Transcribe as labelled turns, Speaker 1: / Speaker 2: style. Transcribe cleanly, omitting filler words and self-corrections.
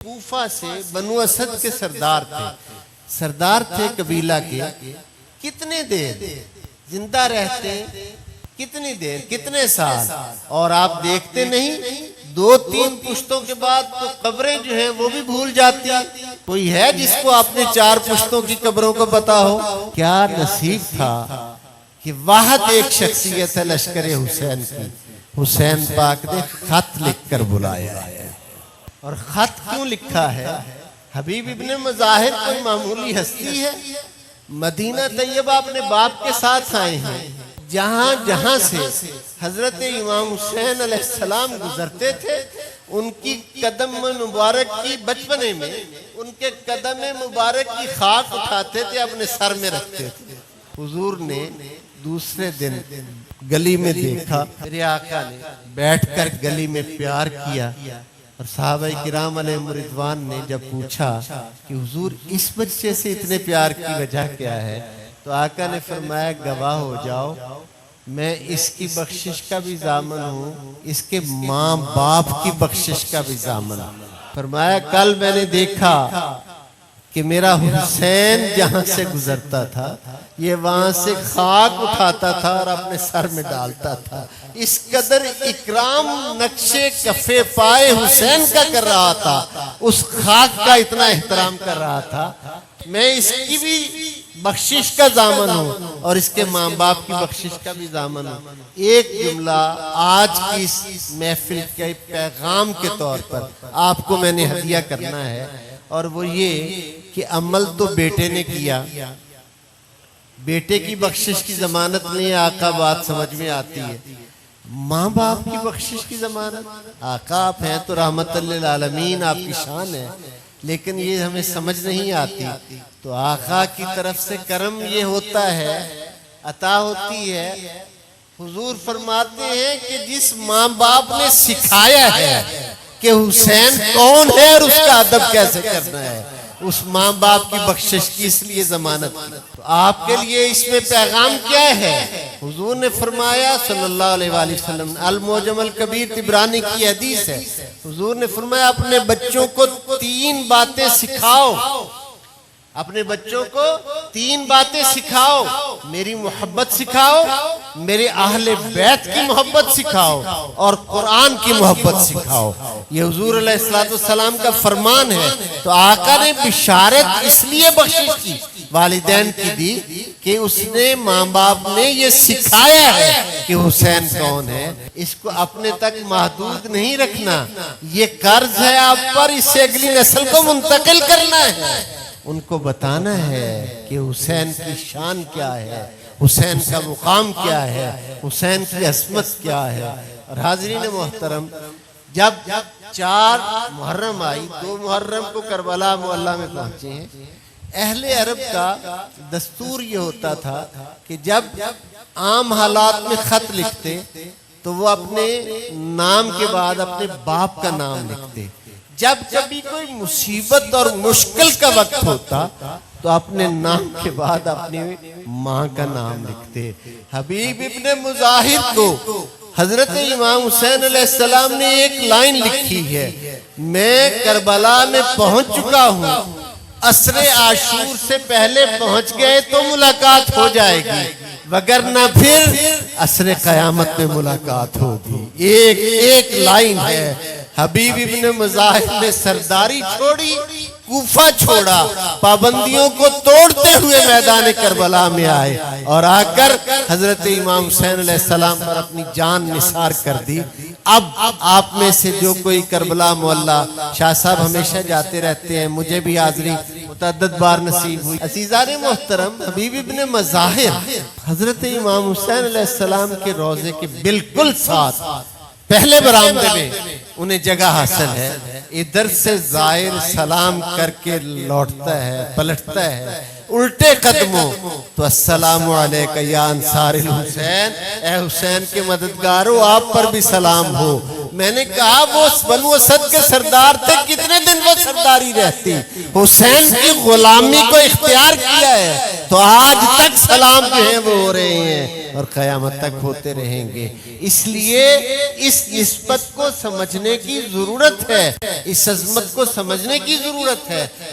Speaker 1: کوفہ سے بنو اسد کے سردار تھے قبیلہ کے. کتنے دیر زندہ رہتے، کتنی دیر، کتنے سال، اور آپ دیکھتے نہیں 2-3 پشتوں کے بعد تو قبریں جو ہیں وہ بھی بھول جاتی. کوئی ہے جس کو آپ نے 4 پشتوں کی قبروں کو پتا ہو؟ کیا نصیب تھا کہ واحد ایک شخصیت ہے لشکر حسین کی. حسین پاک نے خط لکھ کر بلایا ہے. اور خط کیوں لکھا ہے؟ حبیب ابن مظاہر کوئی معمولی ہستی ہے؟ مدینہ طیبہ اپنے باپ کے ساتھ آئے ہیں. جہاں جہاں سے حضرت امام حسین علیہ السلام گزرتے تھے ان کی قدم مبارک کی بچپنے میں ان کے قدم مبارک کی خاک اٹھاتے تھے، اپنے سر میں رکھتے تھے. حضور نے دوسرے دن گلی میں دیکھا، میرے آقا نے بیٹھ کر گلی میں پیار کیا. اور صحابہ کرام علیہم رضوان نے جب پوچھا کہ حضور اس بچے سے اتنے پیار کی وجہ کیا ہے، تو آقا نے فرمایا گواہ ہو جاؤ میں اس کی بخشش کا بھی ضامن ہوں، اس کے ماں باپ کی بخشش کا بھی ضامن ہوں. فرمایا کل میں نے دیکھا کہ میرا حسین جہاں سے گزرتا تھا یہ وہاں سے خاک اٹھاتا تھا اور اپنے سر میں ڈالتا تھا. اس قدر اکرام نقشے کفے پائے حسین کا کر رہا تھا، اس خاک کا اتنا احترام کر رہا تھا. میں اس کی بھی بخشش کا ضامن ہوں اور اس کے ماں باپ کی بخشش کا بھی ضامن ہوں. ایک جملہ آج کی اس محفل کے پیغام کے طور پر آپ کو میں نے ہدیہ کرنا ہے، اور وہ یہ کہ عمل تو بیٹے نے کیا، بیٹے کی بخشش کی ضمانت نہیں. آقا بات سمجھ میں آتی ہے. ماں باپ کی بخشش کی ضمانت، آقا آپ ہیں تو رحمت للعالمین، آپ کی شان ہے، لیکن یہ ہمیں سمجھ نہیں آتی. تو آقا کی طرف سے کرم یہ ہوتا ہے، عطا ہوتی ہے. حضور فرماتے ہیں کہ جس ماں باپ نے سکھایا ہے کہ حسین کون ہے اور اس کا ادب کیسے کرنا ہے، اس ماں باپ کی بخشش کی اس لیے ضمانت. تو آپ کے لیے اس میں پیغام کیا ہے؟ حضور نے فرمایا صلی اللہ علیہ وآلہ وسلم، المعجم الکبیر طبرانی کی حدیث ہے، حضور نے فرمایا اپنے بچوں کو 3 باتیں سکھاؤ، اپنے بچوں کو 3 باتیں سکھاؤ. میری محبت سکھاؤ، میرے اہل بیت کی محبت سکھاؤ، اور قرآن کی محبت سکھاؤ. یہ حضور علیہ السلام کا فرمان ہے. تو آقا نے بشارت اس لیے بخشش کی والدین کی دی کہ اس نے ماں باپ نے یہ سکھایا ہے کہ حسین کون ہے. اس کو اپنے تک محدود نہیں رکھنا، یہ قرض ہے آپ پر، اس سے اگلی نسل کو منتقل کرنا ہے. ان کو بتانا ہے کہ حسین کی شان کیا ہے، حسین کا مقام کیا ہے، حسین کی عظمت کیا ہے. اور حاضرین محترم، جب 4 محرم آئی، 2 محرم کو کربلا معلیٰ میں پہنچے ہیں. اہل عرب کا دستور یہ ہوتا تھا کہ جب عام حالات میں خط لکھتے تو وہ اپنے نام کے بعد اپنے باپ کا نام لکھتے. جب کبھی کوئی مصیبت اور مشکل کا وقت ہوتا تو اپنے نام کے بعد اپنی ماں کا نام لکھتے. حبیب ابن مظاہر کو حضرت امام حسین علیہ السلام نے ایک لائن لکھی ہے، میں کربلا میں پہنچ چکا ہوں، عصر عاشور سے پہلے پہنچ گئے تو ملاقات ہو جائے گی، وگرنہ پھر عصر قیامت میں ملاقات ہوگی. ایک لائن ہے. حبیب ابن مظاہر نے سرداری چھوڑی، کوفہ چھوڑا، پابندیوں کو توڑتے ہوئے میدان کربلا میں آئے اور آ کر حضرت امام حسین علیہ السلام پر اپنی جان نثار کر دی. اب آپ میں سے جو کوئی کربلا معلیٰ، شاہ صاحب ہمیشہ جاتے رہتے ہیں، مجھے بھی حاضری متعدد بار نصیب ہوئی. عزیزان محترم، حبیب ابن مظاہر حضرت امام حسین علیہ السلام کے روضے کے بالکل ساتھ پہلے برآمدے میں انہیں جگہ حاصل ہے. ادھر سے زائر سلام کر کے لوٹتا ہے، پلٹتا ہے الٹے قدموں تو السلام علیکہ یا انصار الحسین، اے حسین کے مددگاروں آپ پر بھی سلام ہو. میں نے کہا وہ بنو اسد کے سردار تھے، کتنے دن وہ سرداری رہتی، حسین کی غلامی کو اختیار کیا ہے تو آج تک سلام جو ہیں وہ ہو رہے ہیں. اور قیامت تک ہوتے رہیں گے۔ اس لیے اس نسبت کو سمجھنے کی ضرورت ہے، اس عظمت کو سمجھنے کی ضرورت ہے۔